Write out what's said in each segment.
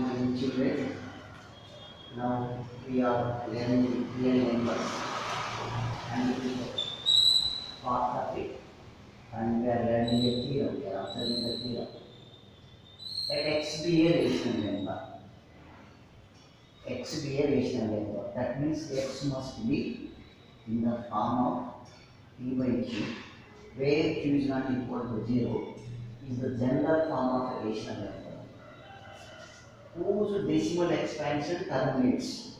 morning, children. Now we are learning real numbers and it is a part of it. And we are learning a theorem. We are observing the theorem. Let x be a rational number. X be a rational number. That means x must be in the form of p by q, where q is not equal to 0, is the general form of a rational number whose decimal expansion terminates.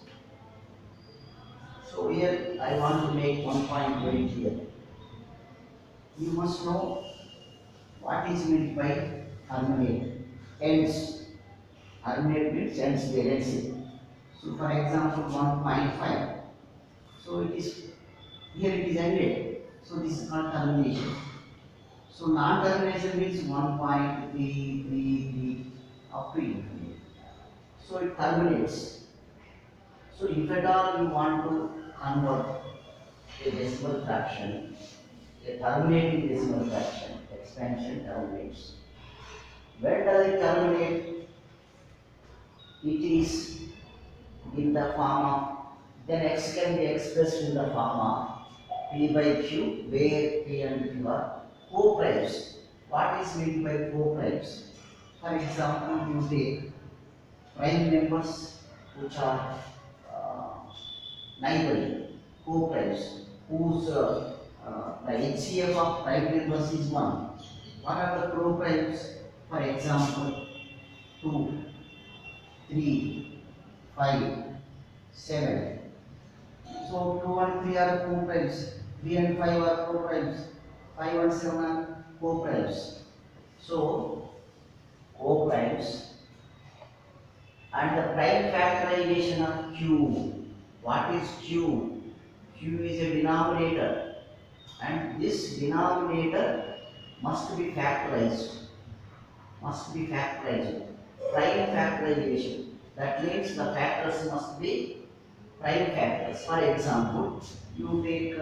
So here I want to make one point very clear. You must know what is meant by terminate. Ends. Terminate means ends there, ends it. So for example 1.5. So it is here it is ended. So this is called termination. So non-termination means 1.333 up to infinity. So it terminates. So if at all you want to convert a decimal fraction, a terminating decimal fraction, expansion terminates. When does it terminate? It is in the form of, then x can be expressed in the form of p by q, where p and q are co-primes. What is meant by co-primes? For example, you take prime numbers which are neighboring co-primes, whose the HCF of prime numbers is 1. What are the co-primes? For example, 2, 3, 5, 7. So 2 and 3 are co-primes, 3 and 5 are co-primes, 5 and 7 are co-primes. So co-primes and the prime factorization of q. What is q? Q is a denominator and this denominator must be factorized. Prime factorization. That means the factors must be prime factors. For example, you take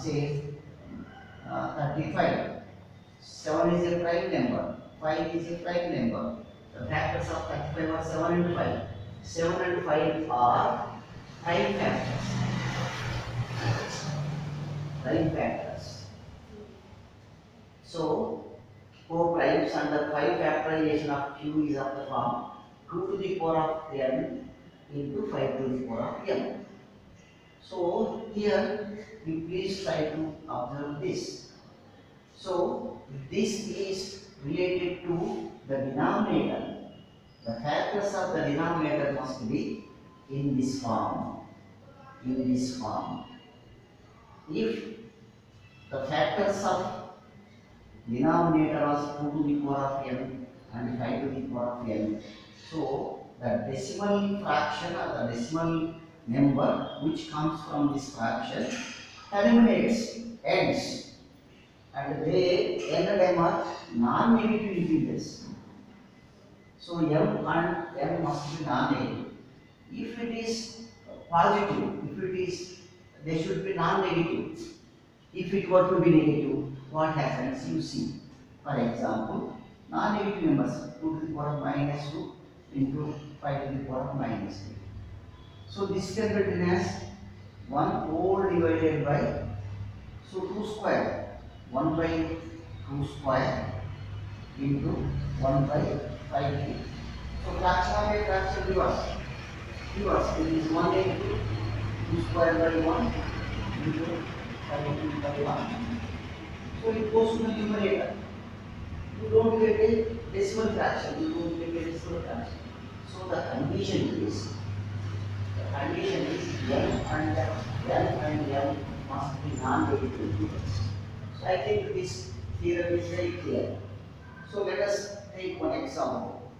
say 35. 7 is a prime number, 5 is a prime number. The factors of 35 are 7 and 5. 7 and 5 are prime factors. So, co-primes and the 5 factorization of q is of the form 2 to the power of n into 5 to the power of n. So, here you please try to observe this. So, this is related to the denominator. The factors of the denominator must be in this form. If the factors of denominator are 2 to the power of n and 5 to the power of n, so the decimal fraction or the decimal number which comes from this fraction terminates, ends, and they n and m are non-negative integers. So m and n must be non-negative. If it is positive, they should be non-negative. If it were to be negative, what happens? You see. For example, non-negative numbers 2 to the power of minus 2 into 5 to the power of minus 3. So this can be written as 1 whole divided by, so 2 square, 1 by 2 square into 1 by 5 cube. So fraction of a fraction reverse. It is 1 into 2 square by 1 into 5 cube by 1. So it goes to the numerator. You don't get a decimal fraction. So the condition is n and m must be non-negative integers. So I think this theorem is very clear. So let us take one example,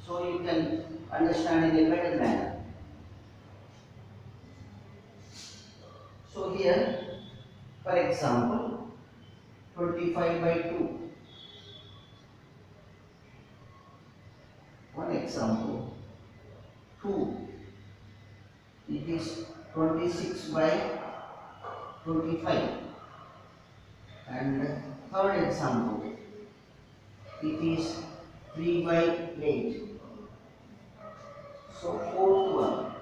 so you can understand in a better manner. So here, for example, 25 by 2. One example, 2. It is 26 by 25. And third example, it is 3 by 8. So fourth one,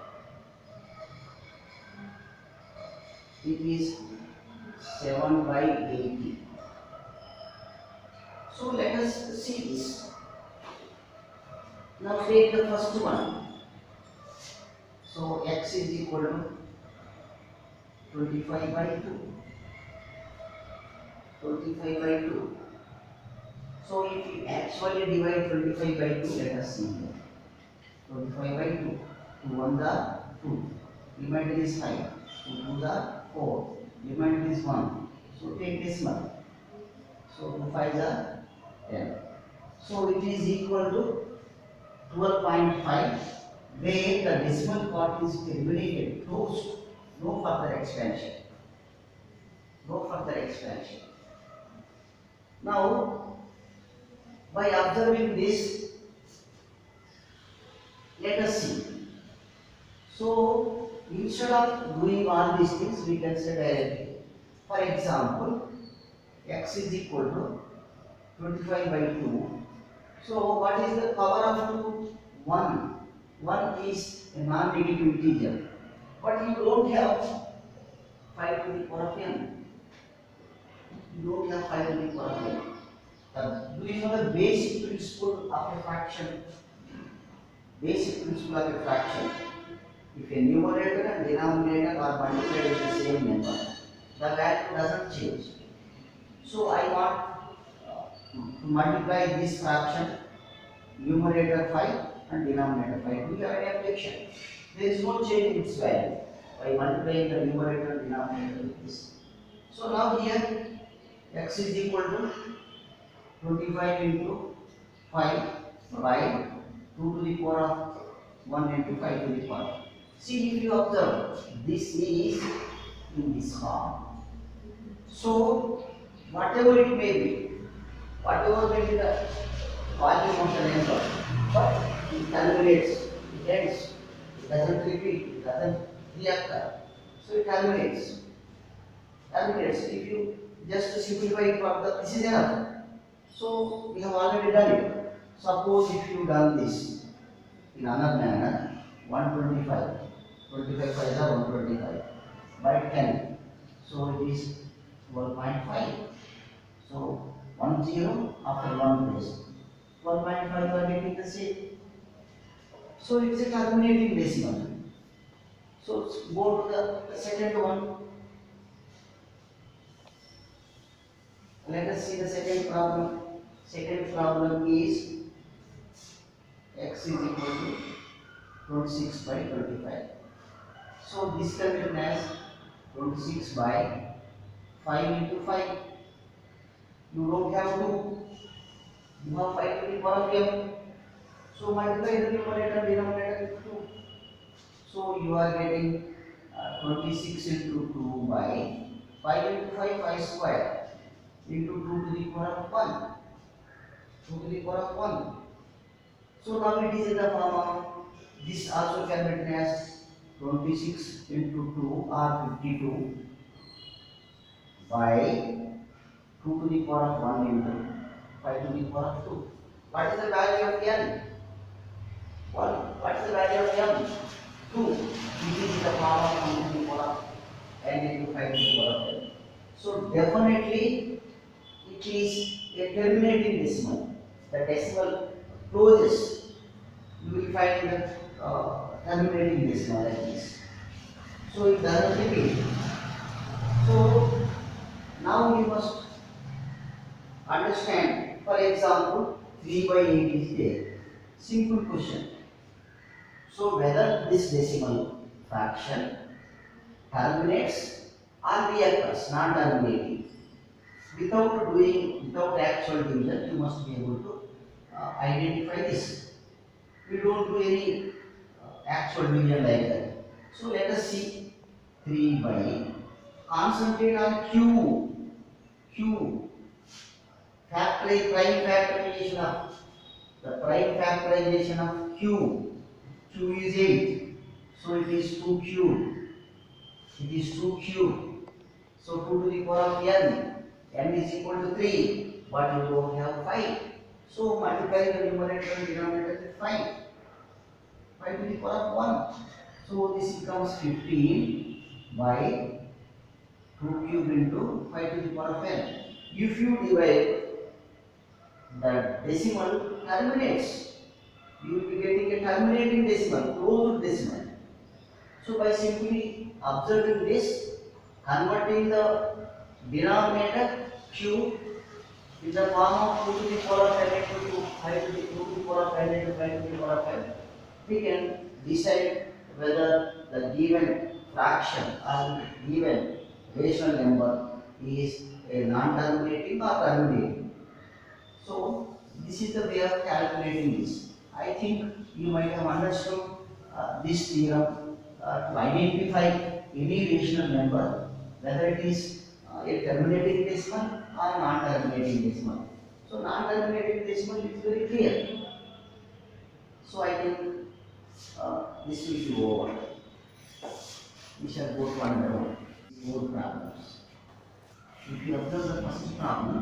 it is 7 by 80. So let us see this. Now take the first one. So x is equal to 25 by 2. 25 by 2. So if you actually divide 25 by 2, let us see here. 25 by 2. 2 1 the 2. Remainder is 5. 2 2 the 4. Remainder is 1. So take this one. So 2 5 the 10. So it is equal to 12.5, where the decimal part is terminated, closed, no further expansion. No further expansion. Now, by observing this, let us see. So, instead of doing all these things, we can say directly. For example, x is equal to 25 by 2. So, what is the power of 2? 1. 1 is a non-negative integer. But you don't have 5 to the power of n. You don't have 5 to the power of n. Do you know the basic principle of a fraction? Basic principle of a fraction. If a numerator and denominator are multiplied with the same number, the value doesn't change. So I want to multiply this fraction, numerator 5 and denominator 5. Do you have any objection? There is no change in its value by multiplying the numerator and denominator with this. So now here x is equal to 25 into 5 by 2 to the power of 1 into 5 to the power. See, if you observe, this is in this form. So whatever it may be, whatever may be the volume of the number, but it terminates, it ends, it doesn't repeat, it doesn't reoccur. So it terminates. Terminates. If you just simplify it further, this is enough. So we have already done it. Suppose if you done this in another manner, 125, 25 5 is 125 by 10. So it is 12.5. So 1 0 after 1 place. 12.5 you are getting the same. So it is a terminating decimal. So go to the second one. Let us see the second problem. Second problem is x is equal to 26 by 25. So this can be written as 26 by 5 into 5. You don't have 2. You have 5 to the power of m. So multiply the numerator and denominator with 2. So you are getting 26 into 2 by 5 into 5, 5 square into 2 to the power of 1. 2 to the power of 1. So now it is in the form of, this also can be written as 26 into 2 or 52 by 2 to the power of 1 into 5 to the power of 2. What is the value of n? 1. What is the value of m? 2. This is the form of 2 to the power of n into 5 to the power of n. So definitely it is a terminating decimal. The decimal closes. You will find the terminating decimal like this. So it doesn't repeat. So now you must understand. For example, 3 by 8 is there. Simple question. So whether this decimal fraction terminates or reoccurs, non-terminating. Without actual division, you must be able to identify this. We don't do any actual division like that. So let us see 3 by, concentrate on Q. Q. Prime factorization of, the prime factorization of Q. Q is 8. So it is 2Q. It is 2Q. So 2 to the power of n. N is equal to 3, but you don't have 5. So multiply the numerator and denominator with 5. 5 to the power of 1. So this becomes 15 by 2 cube into 5 to the power of n. If you divide, the decimal terminates. You will be getting a terminating decimal, closed decimal. So by simply observing this, converting the denominator q in the form of 2 to the power of n into 5 to the 2 to the power of n into 5 to the power of n, we can decide whether the given fraction or given rational number is a non-terminating or terminating. So this is the way of calculating this. I think you might have understood this theorem to identify any rational number, whether it is a terminating decimal or non-terminating decimal. So non-terminating decimal is very clear. So I think this will be over. We shall go to another one. Four problems. If you observe the first problem,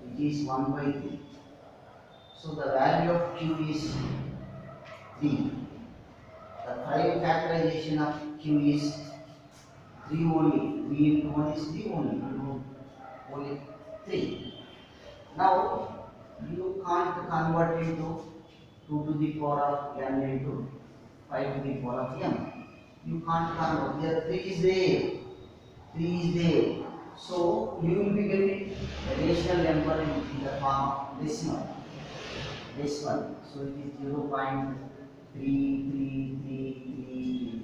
it is 1 by 3. So the value of q is 3. The prime factorization of q is 3 only. 3 into 1 is 3 only. Only 3. Now you can't convert into 2 to the power of n into 5 to the power of m. You can't convert. Here 3 is there. 3 is there. So you will be getting a rational number in the form of decimal. Decimal. So it is 0.3333.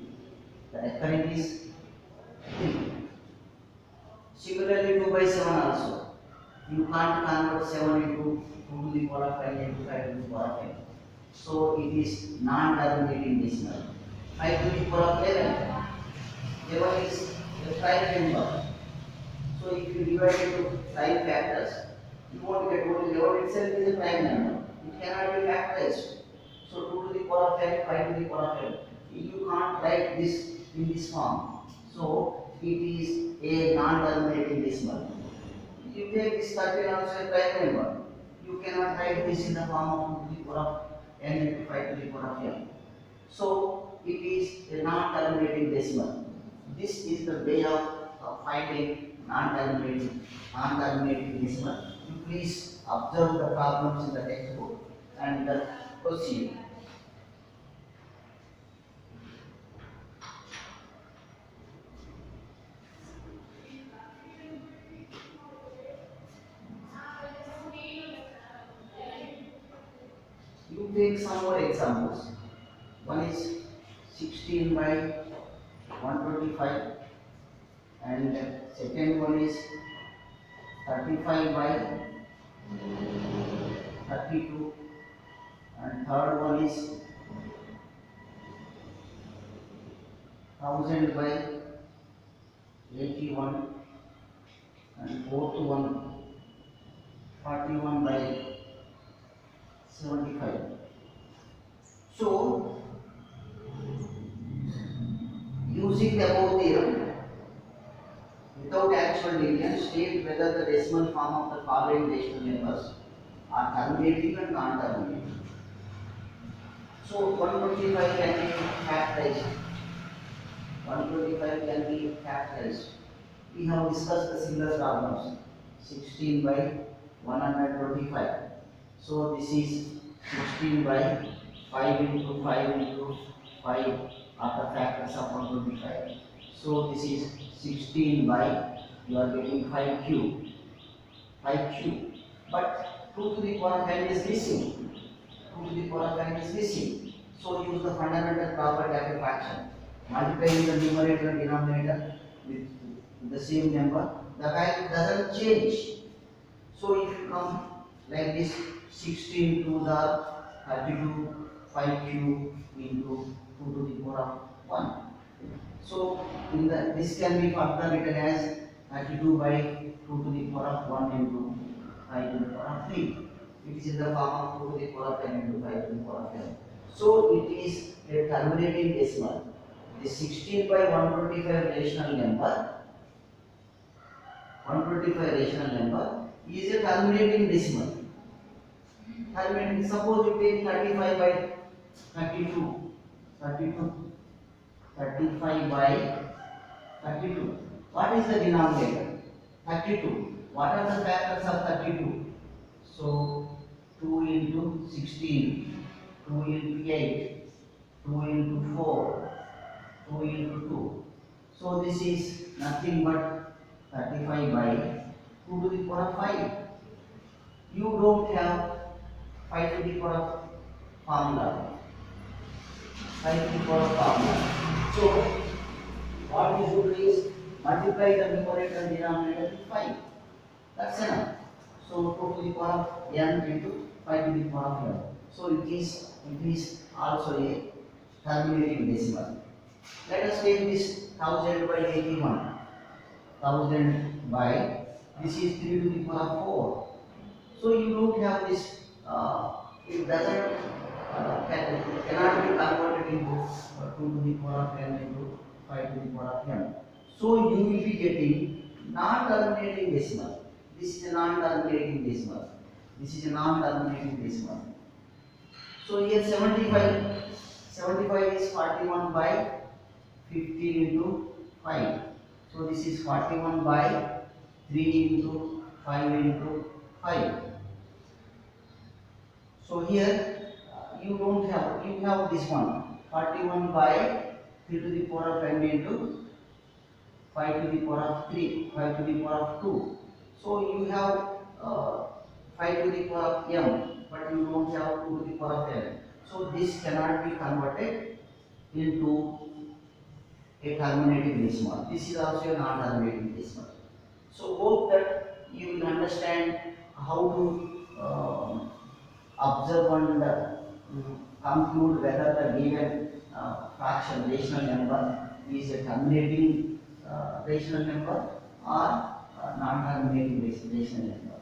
The recurrent is 3. Similarly 2 by 7 also. You can't convert 7 into 2 to the power of n into 5 to the power of n. So it is non-terminating decimal. 5 to the power of 11. 11 is a prime number. So if you divide it into 5 factors, you won't get only 11 itself is a prime number. It cannot be factorized. So 2 to the power of n, 5 to the power of n. You can't write this in this form. So it is a non-terminating decimal. You take this 13 also a prime number. You cannot write this in the form of 2 to the power of n into 5 to the power of n. So it is a non-terminating decimal. This is the way of finding non-terminating decimal. You please observe the problems in the textbook and proceed. You take some more examples. One is 16 by 125 and second one is 35 by 32 and third one is 1000 by 81 and fourth one 41 by 75. So using the above theorem, without actual division, state whether the decimal form of the following rational numbers are terminating and non-terminating. So 125 can be factorized. 125 can be factorized. We have discussed the similar problems. 16 by 125. So this is 16 by 5 into 5 into 5 are the factors of 125. So this is 16 by, you are getting 5 cube. 5 cube. But 2 to the power of n is missing. 2 to the power of n is missing. So use the fundamental property of a fraction. Multiplying the numerator and denominator with the same number, the value doesn't change. So if you come like this, 16 to the 32, 5 cube into 2 to the power of 1. So in the, this can be further written as 32 by 2 to the power of 1 into 5 to the power of 3. It is in the form of 2 to the power of 10 into 5 to the power of 10. So it is a terminating decimal. The 16 by 125 rational number, 125 rational number is a terminating decimal. Terminating, suppose you take 35 by 32, 32, 35 by 32. What is the denominator? 32. What are the factors of 32? So 2 into 16, 2 into 8, 2 into 4, 2 into 2. So this is nothing but 35 by 2 to the power of 5. You don't have 5 to the power of formula. 5 to the power of formula. So what you should do is multiply the numerator and denominator with 5. That's enough. So 2 to the power of n into 5 to the power of n. So it is also a terminating decimal. Let us take this 1000 by 81. 1000 by, this is 3 to the power of 4. So you don't have this, it doesn't, cannot be converted into 2 to the power of n into 5 to the power of n. So you will be getting non-terminating decimal. This is a non-terminating decimal. This is a non-terminating decimal. So here 75, 75 is 41 by 15 into 5. So this is 41 by 3 into 5 into 5. So here you don't have, you have this one 41 by 3 to the power of n into 5 to the power of 3, 5 to the power of 2. So you have 5 to the power of m, but you don't have 2 to the power of n. So this cannot be converted into a terminating decimal. This is also a non-terminating decimal. So hope that you will understand how to observe and conclude whether the given fraction rational number is a terminating rational number or non-terminating rational number.